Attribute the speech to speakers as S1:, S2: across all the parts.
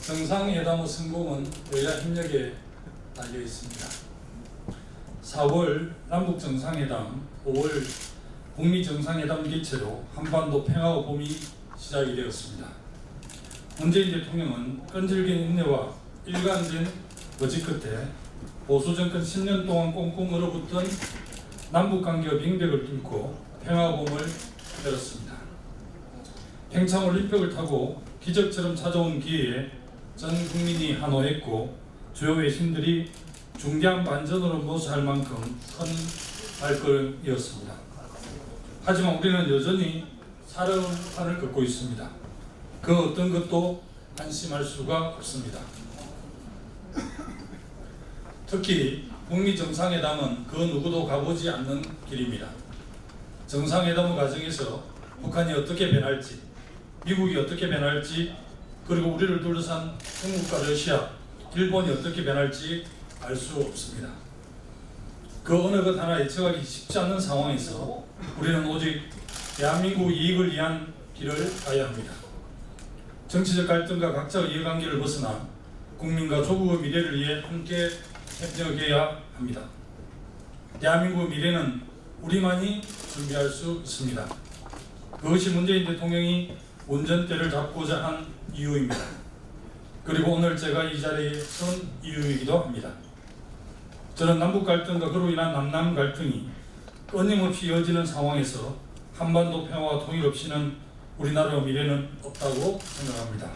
S1: 정상회담의 성공은 여야 협력에 달려 있습니다. 4월 남북 정상회담, 5월 북미 정상회담 개최로 한반도 평화의 봄이 시작이 되었습니다. 문재인 대통령은 끈질긴 인내와 일관된 의지 끝에 보수 정권 10년 동안 꽁꽁 얼어붙던 남북관계의 빙벽을 뚫고 평화의 봄을 열었습니다. 평창올림픽을 타고 기적처럼 찾아온 기회에 전 국민이 한호했고 주요 외신들이 중대한 반전으로 모사할 만큼 큰 발걸음이었습니다. 하지만 우리는 여전히 살아온 판을 걷고 있습니다. 그 어떤 것도 안심할 수가 없습니다. 특히 북미 정상회담은 그 누구도 가보지 않는 길입니다. 정상회담 과정에서 북한이 어떻게 변할지, 미국이 어떻게 변할지, 그리고 우리를 둘러싼 중국과 러시아, 일본이 어떻게 변할지 알 수 없습니다. 그 어느 것 하나 예측하기 쉽지 않는 상황에서 우리는 오직 대한민국 이익을 위한 길을 가야 합니다. 정치적 갈등과 각자의 이해관계를 벗어나 국민과 조국의 미래를 위해 함께 협력해야 합니다. 대한민국의 미래는 우리만이 준비할 수 있습니다. 그것이 문재인 대통령이 운전대를 잡고자 한 이유입니다. 그리고 오늘 제가 이 자리에 선 이유이기도 합니다. 저는 남북 갈등과 그로 인한 남남 갈등이 끊임없이 이어지는 상황에서 한반도 평화와 통일 없이는 우리나라의 미래는 없다고 생각합니다.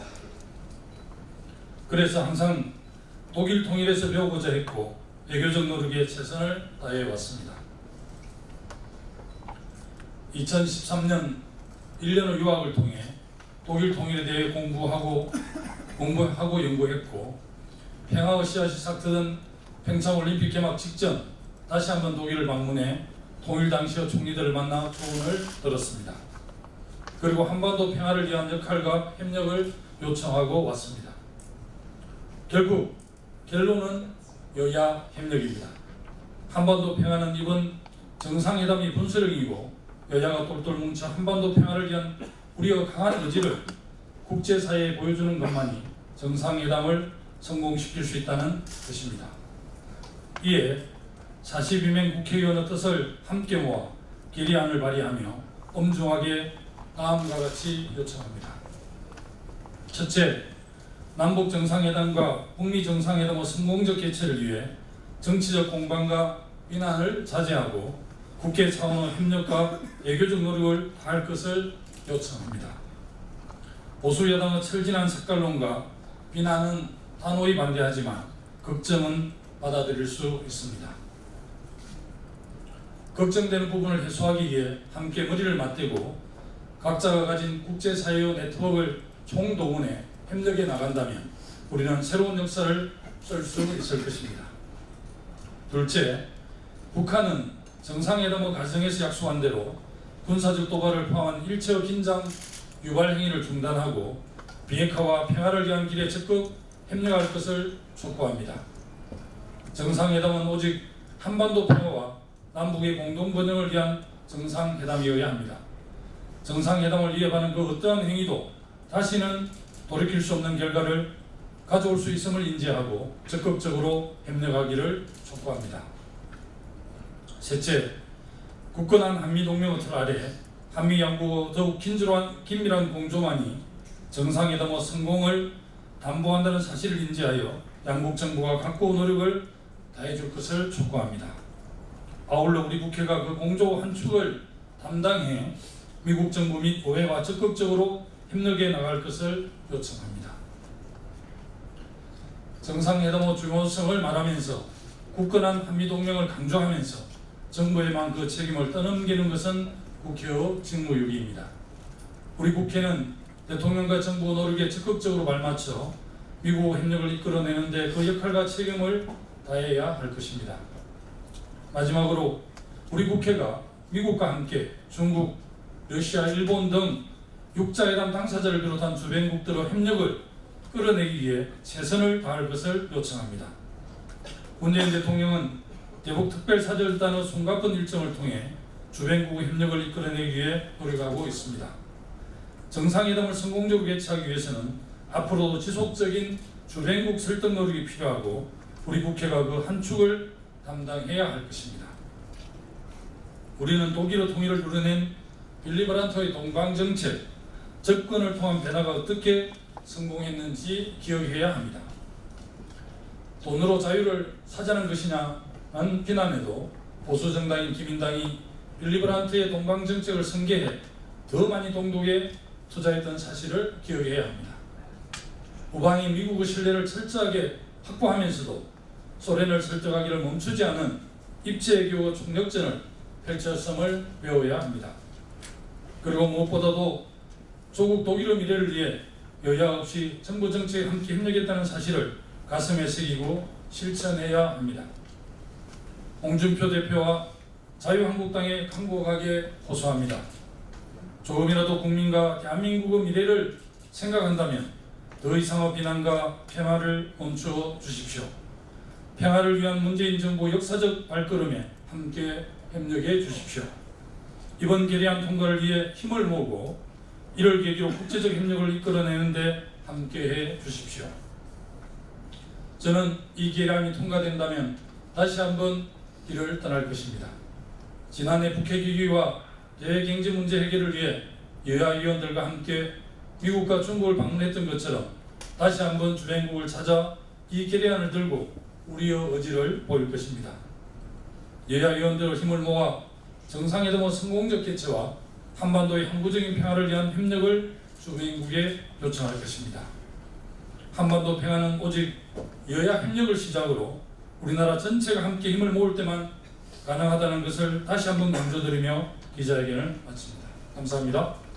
S1: 그래서 항상 독일 통일에서 배우고자 했고 외교적 노력에 최선을 다해왔습니다. 2013년 1년의 유학을 통해 독일 통일에 대해 공부하고 연구했고 평화의 씨앗이 싹트던 평창올림픽 개막 직전 다시 한번 독일을 방문해 통일 당시의 총리들을 만나 조언을 들었습니다. 그리고 한반도 평화를 위한 역할과 협력을 요청하고 왔습니다. 결국 결론은 여야 협력입니다. 한반도 평화는 이번 정상회담이 분수령이고 여야가 똘똘 뭉쳐 한반도 평화를 위한 우리의 강한 의지를 국제사회에 보여주는 것만이 정상회담을 성공시킬 수 있다는 뜻입니다. 이에 42명 국회의원의 뜻을 함께 모아 결의안을 발의하며 엄중하게 다음과 같이 요청합니다. 첫째, 남북 정상회담과 북미 정상회담의 성공적 개최를 위해 정치적 공방과 비난을 자제하고 국회 차원의 협력과 외교적 노력을 다할 것을 요청합니다. 보수 여당의 철진한 색깔론과 비난은 단호히 반대하지만 걱정은 받아들일 수 있습니다. 걱정되는 부분을 해소하기 위해 함께 머리를 맞대고 각자가 가진 국제사회의 네트워크를 총동원해 협력해 나간다면 우리는 새로운 역사를 쓸 수 있을 것입니다. 둘째, 북한은 정상회담의 과정에서 약속한 대로 군사적 도발을 포함한 일체의 긴장 유발 행위를 중단하고 비핵화와 평화를 위한 길에 적극 협력할 것을 촉구합니다. 정상회담은 오직 한반도 평화와 남북의 공동 번영을 위한 정상회담이어야 합니다. 정상회담을 위협하는 그 어떠한 행위도 다시는 돌이킬 수 없는 결과를 가져올 수 있음을 인지하고 적극적으로 협력하기를 촉구합니다. 셋째, 굳건한 한미동맹의 틀 아래 한미 양국의 더욱 긴밀한 공조만이 정상회담의 성공을 담보한다는 사실을 인지하여 양국 정부가 각고의 노력을 다해줄 것을 촉구합니다. 아울러 우리 국회가 그 공조 한 축을 담당해 미국 정부 및 의회와 적극적으로 협력해 나갈 것을 요청합니다. 정상회담의 중요성을 말하면서 굳건한 한미동맹을 강조하면서 정부에만 그 책임을 떠넘기는 것은 국회의 직무유기입니다. 우리 국회는 대통령과 정부 노력에 적극적으로 발맞춰 미국 협력을 이끌어내는데 그 역할과 책임을 다해야 할 것입니다. 마지막으로 우리 국회가 미국과 함께 중국, 러시아, 일본 등 육자회담 당사자를 비롯한 주변국들의 협력을 끌어내기 위해 최선을 다할 것을 요청합니다. 문재인 대통령은 대북특별사절단의 숨가쁜 일정을 통해 주변국의 협력을 이끌어내기 위해 노력하고 있습니다. 정상회담을 성공적으로 개최하기 위해서는 앞으로도 지속적인 주변국 설득 노력이 필요하고 우리 국회가 그 한 축을 담당해야 할 것입니다. 우리는 독일의 통일을 누려낸 빌리 브란트의 동방정책, 접근을 통한 변화가 어떻게 성공했는지 기억해야 합니다. 돈으로 자유를 사자는 것이냐는 비난에도 보수 정당인 기민당이 빌리 브란트의 동방정책을 승계해 더 많이 동독에 투자했던 사실을 기억해야 합니다. 우방이 미국의 신뢰를 철저하게 확보하면서도 소련을 설득하기를 멈추지 않은 입체외교의 총력전을 펼쳤음을 배워야 합니다. 그리고 무엇보다도 조국 독일의 미래를 위해 여야 없이 정부 정책에 함께 협력했다는 사실을 가슴에 새기고 실천해야 합니다. 홍준표 대표와 자유한국당에 강곡하게 호소합니다. 조금이라도 국민과 대한민국의 미래를 생각한다면 더 이상의 비난과 폐마를 멈추어 주십시오. 평화를 위한 문재인 정부 역사적 발걸음에 함께 협력해 주십시오. 이번 결의안 통과를 위해 힘을 모으고 이를 계기로 국제적 협력을 이끌어내는 데 함께해 주십시오. 저는 이 결의안이 통과된다면 다시 한번 길을 떠날 것입니다. 지난해 북핵 위기와 대외경제 문제 해결을 위해 여야 의원들과 함께 미국과 중국을 방문했던 것처럼 다시 한번 주변국을 찾아 이 결의안을 들고 우리의 의지를 보일 것입니다. 여야 의원들의 힘을 모아 정상회담의 성공적 개최와 한반도의 항구적인 평화를 위한 협력을 주변국에 요청할 것입니다. 한반도 평화는 오직 여야 협력을 시작으로 우리나라 전체가 함께 힘을 모을 때만 가능하다는 것을 다시 한번 강조드리며 기자회견을 마칩니다. 감사합니다.